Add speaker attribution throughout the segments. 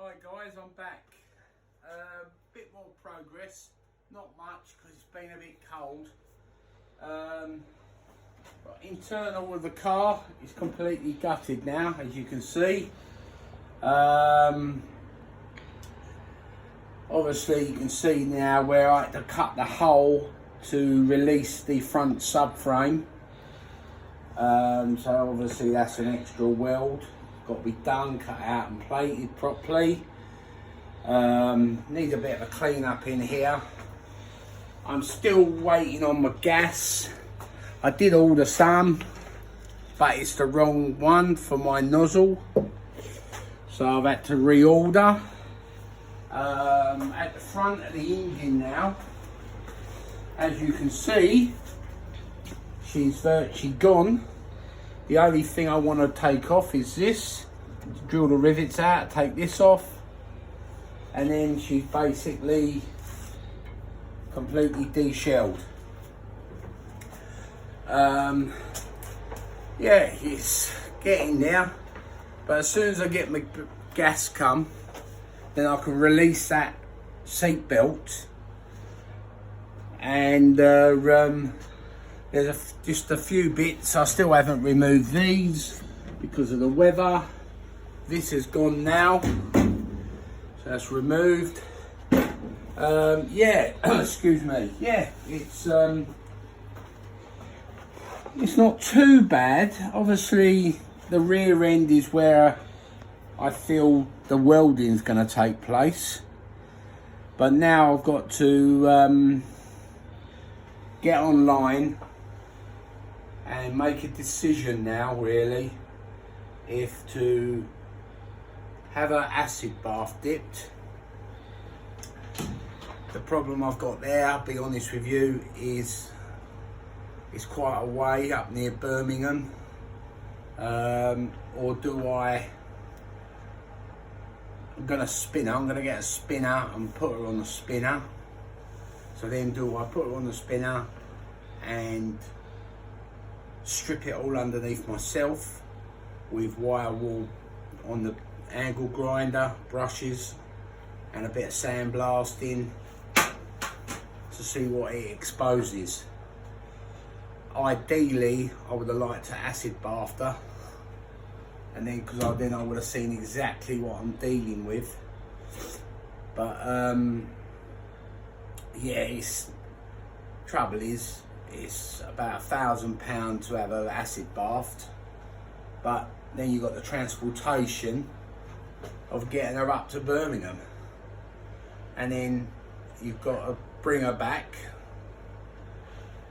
Speaker 1: Right guys, I'm back. Bit more progress, not much because it's been a bit cold. But internal of the car is completely gutted now, as you can see. Obviously you can see now where I had to cut the hole to release the front subframe. So obviously that's an extra weld, got to be done, cut out and plated properly. Needs a bit of a clean up in here. I'm still waiting on my gas. I did order some, but it's the wrong one for my nozzle, so I've had to reorder. At the front of the engine now, as you can see, she's virtually gone. The only thing I want to take off is this. Drill the rivets out, take this off, and then she's basically completely deshelled. Yeah, it's getting there, but as soon as I get my gas come, then I can release that seat belt, and there's just a few bits I still haven't removed these because of the weather. This is gone now, so that's removed. Yeah, excuse me. Yeah, it's not too bad. Obviously, the rear end is where I feel the welding is going to take place. But now I've got to get online and make a decision now, really, if to have an acid bath dipped. The problem I've got there, I'll be honest with you, is it's quite a way up near Birmingham. Or do I'm going to get a spinner and put her on the spinner. So then do I put her on the spinner and strip it all underneath myself with wire wool on the angle grinder, brushes and a bit of sandblasting to see what it exposes. Ideally I would have liked to acid bath her, and then because then I would have seen exactly what I'm dealing with. But yeah, trouble is it's about £1,000 to have her acid bathed, but then you've got the transportation of getting her up to Birmingham, and then you've got to bring her back,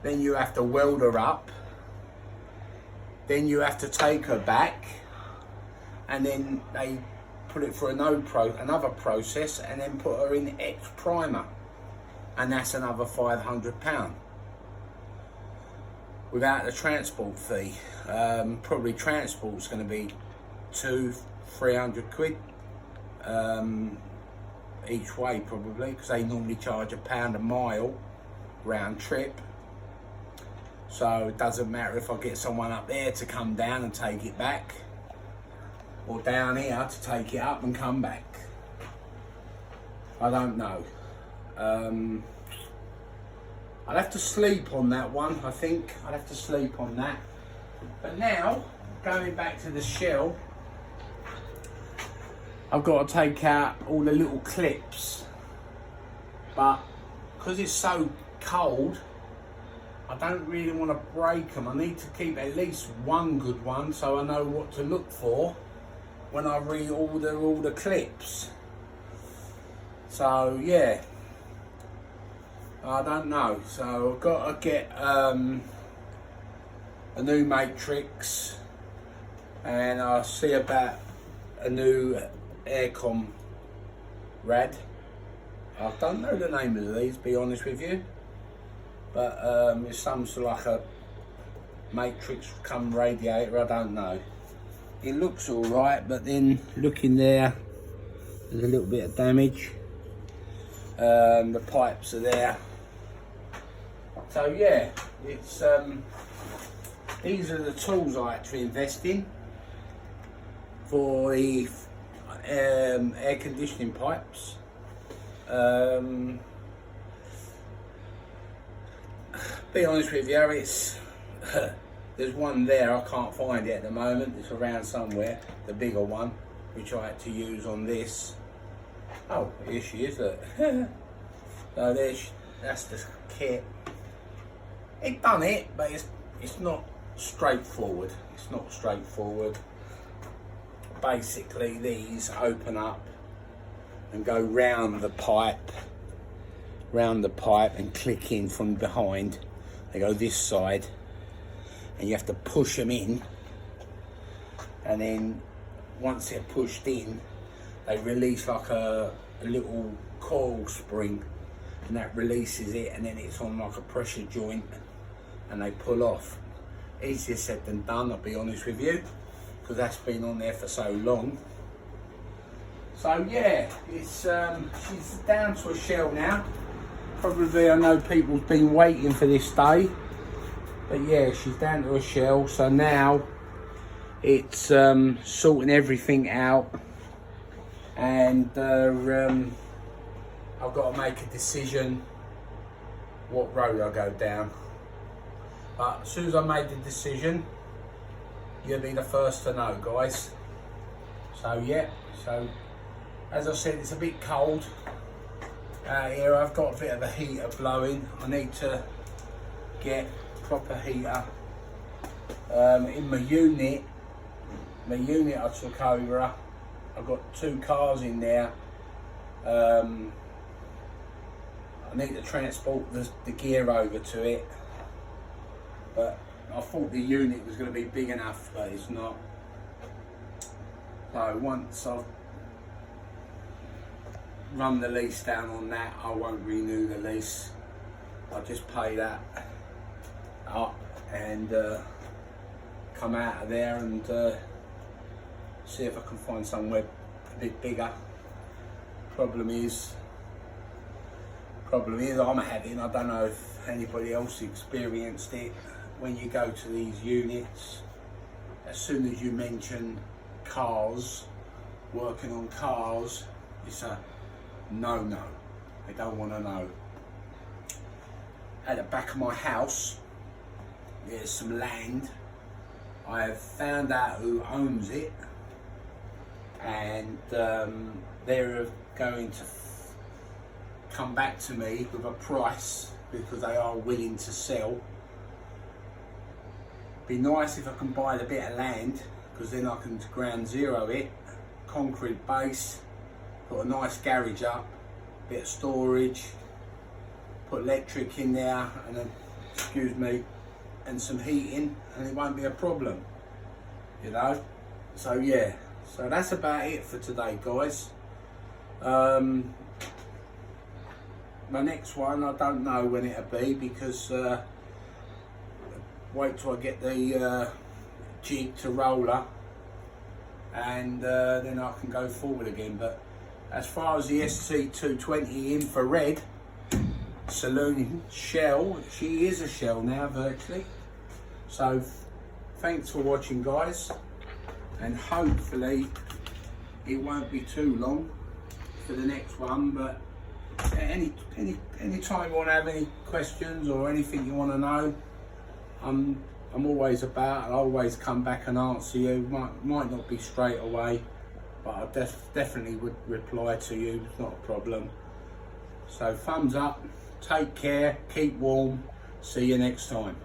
Speaker 1: then you have to weld her up, then you have to take her back, and then they put it for another process and then put her in X primer, and that's another £500 without the transport fee. Probably transport's going to be 200-300 quid each way, probably, because they normally charge £1 a mile round trip. So it doesn't matter if I get someone up there to come down and take it back, or down here to take it up and come back. I don't know. I'll have to sleep on that one, I think. I'll have to sleep on that. But now, going back to the shell, I've got to take out all the little clips. But because it's so cold, I don't really want to break them. I need to keep at least one good one so I know what to look for when I reorder all the clips. So yeah, I don't know. So I've got to get a new matrix, and I'll see about a new aircon rad. I don't know the name of these, to be honest with you, but it's some sort of like a matrix come radiator, I don't know. It looks all right, but then looking there, there's a little bit of damage. The pipes are there. So yeah, it's these are the tools I had to invest in for the air conditioning pipes. Be honest with you, it's there's one there, I can't find it at the moment. It's around somewhere, the bigger one, which I had to use on this. Oh, here she is, look. So that's the kit. It done it, but it's not straightforward. It's not straightforward. Basically, these open up and go round the pipe and click in from behind. They go this side, and you have to push them in, and then once they're pushed in, they release like a little coil spring, and that releases it, and then it's on like a pressure joint, and they pull off. Easier said than done, I'll be honest with you, because that's been on there for so long. So yeah, it's she's down to a shell now. Probably, I know people's been waiting for this day, but yeah, she's down to a shell. So now it's sorting everything out, and I've got to make a decision what road I go down. But as soon as I made the decision, you'll be the first to know, guys. So yeah, so as I said, it's a bit cold out here. I've got a bit of a heater blowing. I need to get proper heater in my unit. I took over. I've got 2 cars in there. I need to transport the gear over to it, but I thought the unit was going to be big enough, but it's not. So once I've run the lease down on that, I won't renew the lease. I'll just pay that up and come out of there and see if I can find somewhere a bit bigger. Problem is I'm having, I don't know if anybody else experienced it, when you go to these units, as soon as you mention cars, working on cars, it's a no. They don't want to know. At the back of my house, there's some land. I have found out who owns it, and they're going to come back to me with a price because they are willing to sell. Be nice if I can buy the bit of land, because then I can ground zero it, concrete base, put a nice garage up, bit of storage, put electric in there, and then, excuse me, and some heating, and it won't be a problem, you know. So yeah, so that's about it for today, guys. My next one, I don't know when it'll be, because wait till I get the jig to roller, and then I can go forward again. But as far as the ST220 infrared saloon shell, she is a shell now virtually. So thanks for watching, guys, and hopefully it won't be too long for the next one. But any time you want to have any questions or anything you want to know, I'm always about. I'll always come back and answer you. Might not be straight away, but I definitely would reply to you. It's not a problem. So thumbs up, take care, keep warm, see you next time.